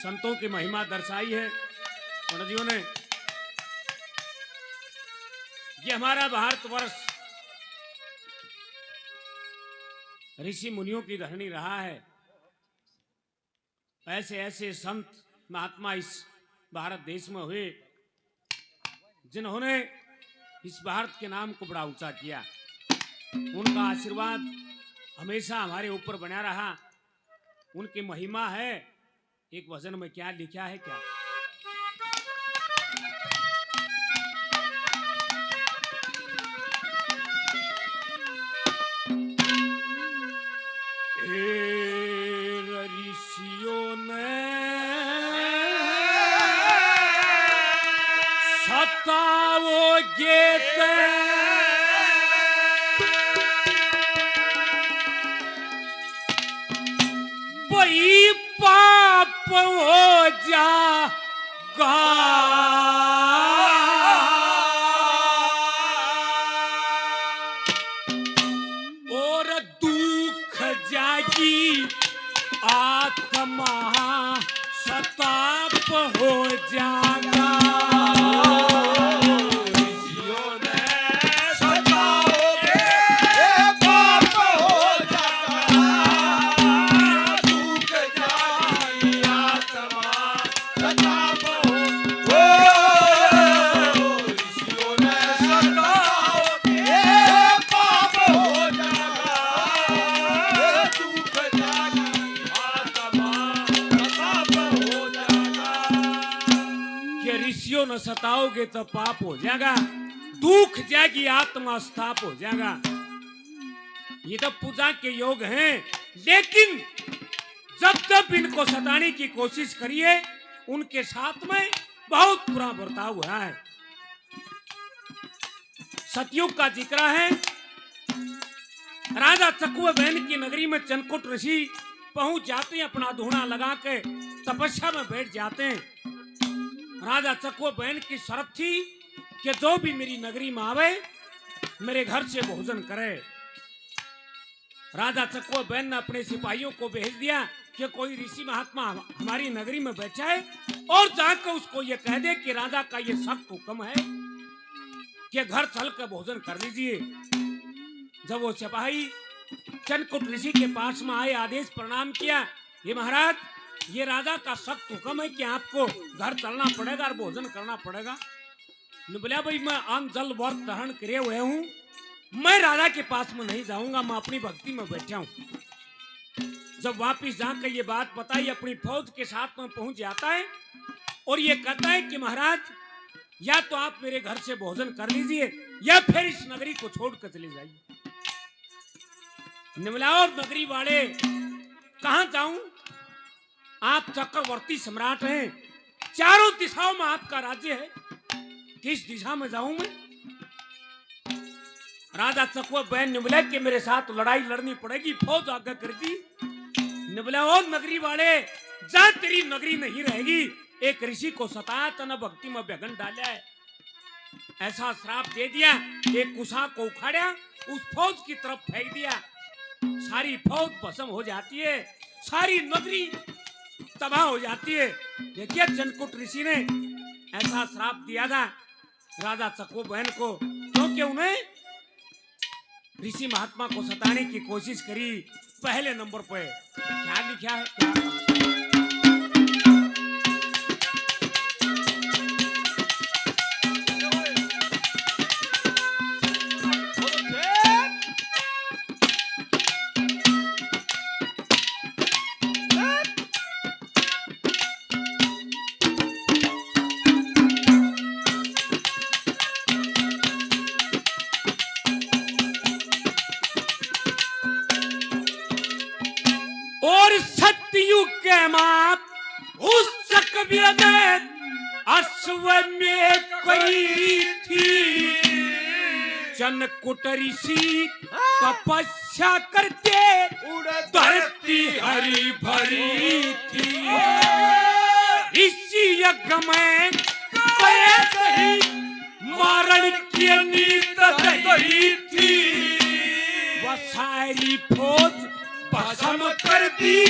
संतों की महिमा दर्शाई है पंडितों ने। ये हमारा भारतवर्ष ऋषि मुनियों की धरनी रहा है। ऐसे ऐसे संत महात्मा इस भारत देश में हुए जिन्होंने इस भारत के नाम को बड़ा ऊंचा किया। उनका आशीर्वाद हमेशा हमारे ऊपर बना रहा। उनकी महिमा है। एक भजन में क्या लिखा है क्या? ऋषियों ने सताओगे वही पाप हो जाएगा। और दुख जाएगी आत्मा सताप हो जाएगा। ऋषियों न सताओगे तो पाप हो जाएगा, दुख जाएगी आत्मा स्थाप हो जाएगा। ये तो पूजा के योग हैं, लेकिन जब जब इनको सताने की कोशिश करिए उनके साथ में बहुत बुरा बर्ताव हुआ है। सतयुग का जिक्र है। राजा चकुआ बहन की नगरी में चनकुट ऋषि पहुंच जाते हैं, अपना धूना लगा के तपस्या में बैठ जाते हैं। राजा चकुआ बहन की शर्त थी कि जो भी मेरी नगरी में आवे मेरे घर से भोजन करे। राजा चकुआ बहन ने अपने सिपाहियों को भेज दिया कि कोई ऋषि महात्मा हमारी नगरी में बैठा है और जाकर उसको ये कह दे कि राजा का ये सख्त हुक्म है कि घर चल कर भोजन कर लीजिए। जब वो सिपाही चनकुट ऋषि के पास में आए, आदेश प्रणाम किया, ये महाराज ये राजा का सख्त हुक्म है कि आपको घर चलना पड़ेगा और भोजन करना पड़ेगा। बोला भाई मैं अन्न जल व्रत धारण करे हुए हूँ, मैं राजा के पास में नहीं जाऊंगा, मैं अपनी भक्ति में बैठा हूँ। जब वापिस जाकर ये बात बताई, अपनी फौज के साथ में पहुंच जाता है और ये कहता है कि महाराज या तो आप मेरे घर से भोजन कर लीजिए या फिर इस नगरी को छोड़कर चले जाइए। निमला और नगरी वाले कहां जाऊं? आप चक्रवर्ती सम्राट हैं, चारों दिशाओं में आपका राज्य है, किस दिशा में जाऊं मैं? राजा चकुआ बहन ने बोला कि मेरे साथ लड़ाई लड़नी पड़ेगी, फौज आगे कर दी। निबला और नगरी वाले जा तेरी नगरी नहीं रहेगी, एक ऋषि को सताया तना भक्ति में व्यगन डाला है, ऐसा श्राप दे दिया। एक कुशा को उखाड़ा, उस फौज की तरफ फेंक दिया, सारी फौज भस्म हो जाती है, सारी नगरी तबाह हो जाती है। देखिए चनकुट ऋषि ने ऐसा श्राप दिया था राजा चकुआ बहन को, क्योंकि उन्हें ऋषि महात्मा को सताने की कोशिश करी। पहले नंबर पे क्या लिखा है क्या? और सतयुग के माप उस चकवीर ने अश्व में करी थी। चनकुट ऋषि तपस्या करते धरती हरी भरी थी। इसी यज्ञ में मारण की नीत दही थी। वह सारी फौज भस्म कर दी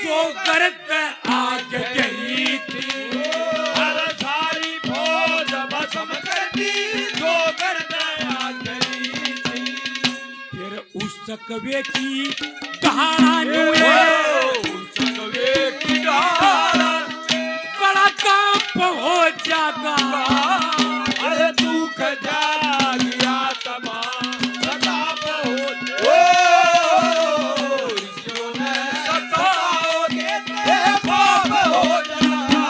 जो गर्द आग गई सकवे की दहाड़ा बड़ा काम हो जागा। अरे दुख जागिया तमाम सताप हो ऋषियों ने सताओगे ते पाप हो जाना।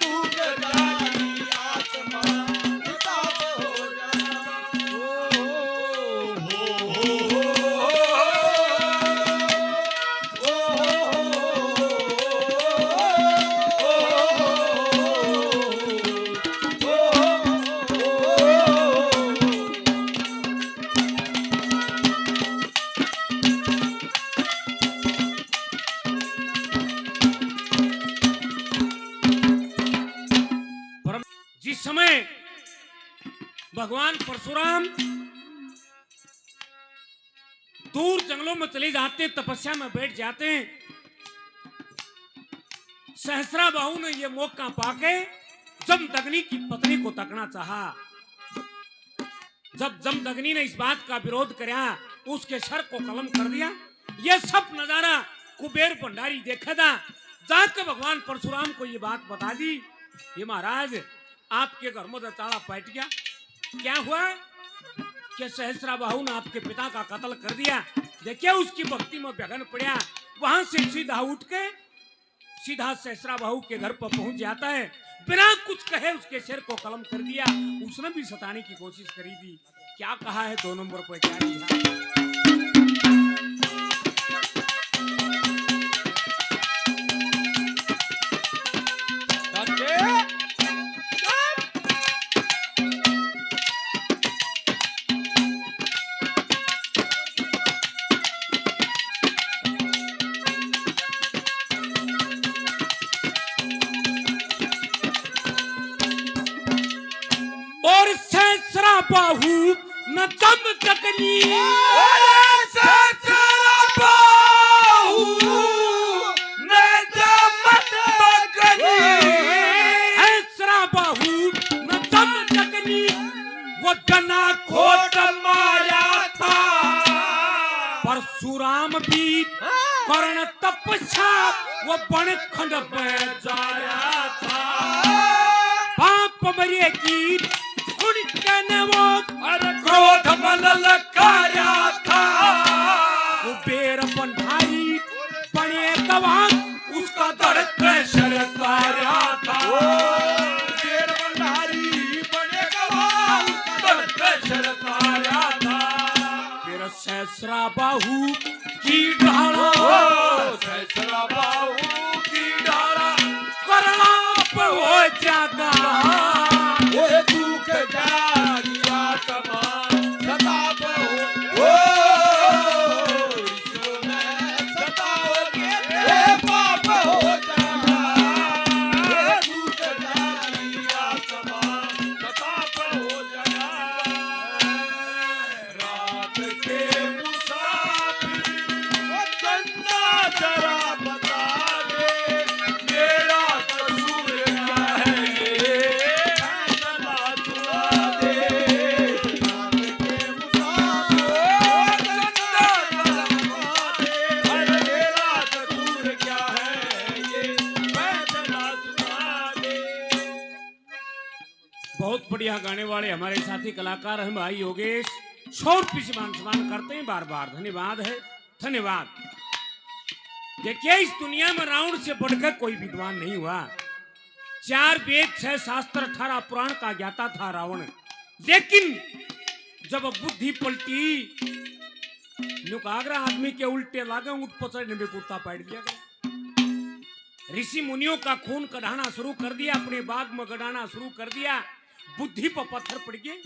दुख जागिया तमाम सताप हो जाना। जिस समय भगवान परशुराम दूर जंगलों में चले जाते हैं, तपस्या में बैठ जाते हैं, सहस्राबाहु ने यह मौका पाके जमदग्नि की पत्नी को तकना चाहा। जब जमदग्नि ने इस बात का विरोध किया, उसके सर को कलम कर दिया। यह सब नजारा कुबेर भंडारी देखा था। जाकर भगवान परशुराम को यह बात बता दी, ये महाराज आपके घर में दताड़ा पैट गया। क्या हुआ कि सहस्राबाहु ने आपके पिता का कत्ल कर दिया। देखिए उसकी भक्ति में व्यगन पड़ा। वहां से सीधा उठ के सीधा सहस्राबाहु के घर पर पहुंच जाता है। बिना कुछ कहे उसके सिर को कलम कर दिया। उसने भी सताने की कोशिश करी थी। क्या कहा है 2 नंबर पर, क्या लिखा? और सहस्राबाहु न जमदग्नि वो डना खोट मारा था। परशुराम भी कर्ण तपस्या वो बन खंड में जाया था। पाप मरिए की सुन के वो क्रोध मन लकाया था। कुबेर भंडारी बने गवाह उसका दर्द शरताया था। कुबेर भंडारी बने गवाह उसका दर्द शरताया था। फिर सहस्राबाहु की ढाला सहस्राबाहु की ढाला करलाप हो जागा। ये दुख जागिया तमाम सताप हो ऋषियों ने सताओगे ते पाप हो जाना। ये दुख जागिया तमाम सताप हो जाना। रात के मुसाफिर वो चंदा जरा बता दे मेरा कसूर क्या है। बहुत बढ़िया गाने वाले हमारे साथी कलाकार हैं भाई योगेश। 100 रुपये से मान सम्मान करते हैं बार बार। धन्यवाद है, धन्यवाद। देखिए इस दुनिया में रावण से बढ़कर कोई विद्वान नहीं हुआ। 4 वेद 6 शास्त्र 18 पुराण का ज्ञाता था रावण। लेकिन जब बुद्धि पलटी नुकागरा आदमी के उल्टे लागे उठ पचड़ने में कुत्ता पैट दिया। ऋषि मुनियों का खून कढ़ाना शुरू कर दिया, अपने बाग में गड़ाना शुरू कर दिया। बुद्धि पर पत्थर पड़ गए।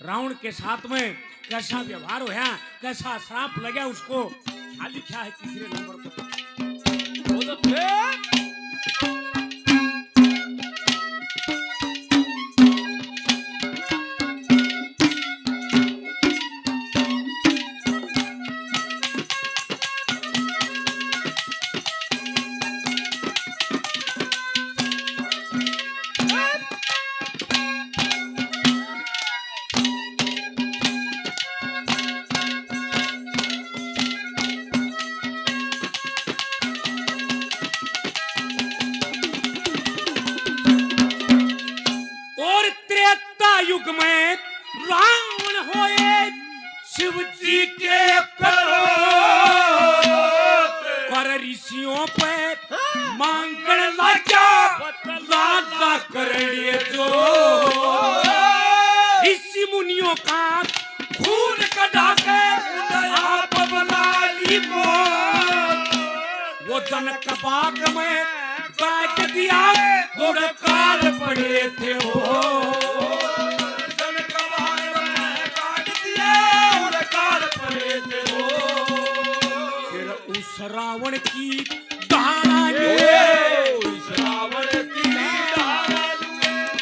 रावण के साथ में कैसा व्यवहार होया, कैसा श्राप लगा उसको, क्या लिखा है 3 नंबर पर। वो जनक बाग में काट दिया गुड़ काल पड़े थे वो जनक बाग में काट दिया गुड़ काल पड़े थे वो फिर उस रावण की दहाड़ा उस रावण की दहाड़ा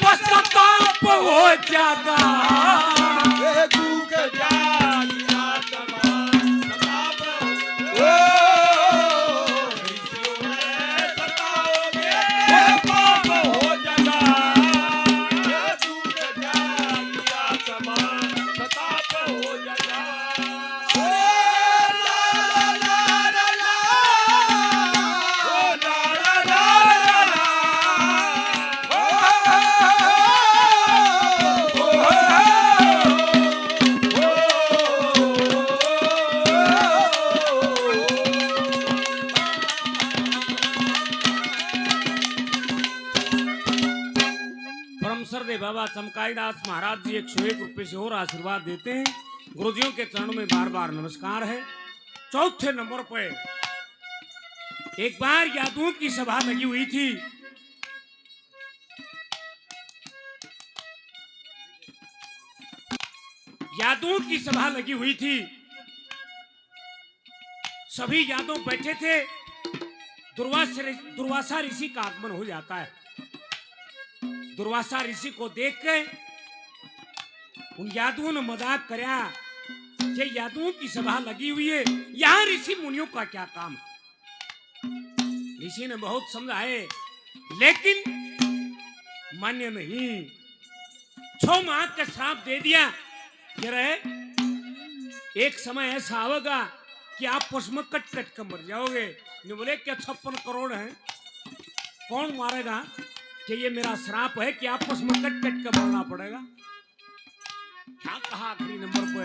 पश्चाताप हो जागा दुख जालिया तमाम सताप पाप हो जागा दुख जालिया तमाम सताप हो जागा परमसरदेव बाबा चमकाईदास महाराज जी 101 रुपए से और आशीर्वाद देते हैं। गुरुजियों के चरणों में बार बार नमस्कार है। चौथे नंबर पे एक बार यादवों की सभा लगी हुई थी। यादवों की सभा लगी हुई थी। सभी यादव बैठे थे। दुर्वासा ऋषि का आगमन हो जाता है। दुर्वासा ऋषि को देख के उन यादवों ने मजाक कराया कि यादवों की सभा लगी हुई है, यहाँ ऋषि मुनियों का क्या काम है। ऋषि ने बहुत समझाए लेकिन मान्य नहीं। 6 माह का श्राप दे दिया कि रहे एक समय ऐसा आवेगा कि आप पशु कट कट कर मर जाओगे। ने बोले क्या 56 करोड़ है, कौन मारेगा? कि ये मेरा श्राप है कि आपस में कट कट कर मरना पड़ेगा। क्या कहा आखिरी नंबर पे?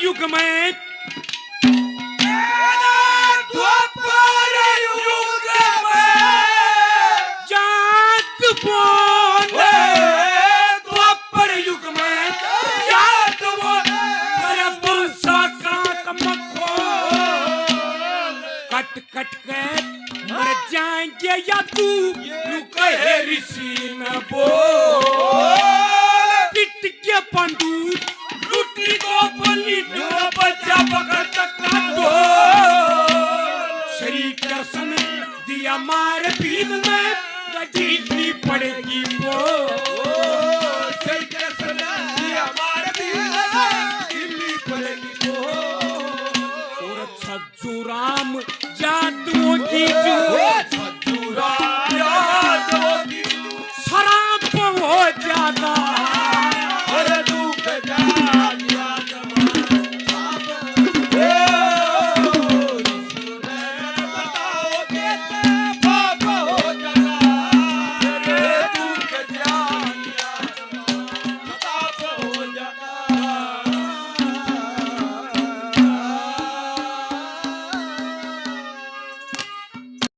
युग में द्वापर युग में जात बोले द्वापर युग में जात बोले पुरुषा का मखो कट कट कर मर जाएंगे या तू कहे ऋषि न बोल पिट के पंडू लुटी को बलि दो बच्चा पकड़ तक दो शरीर दर्शन दिया मार भीड़ में गजीली पड़ेगी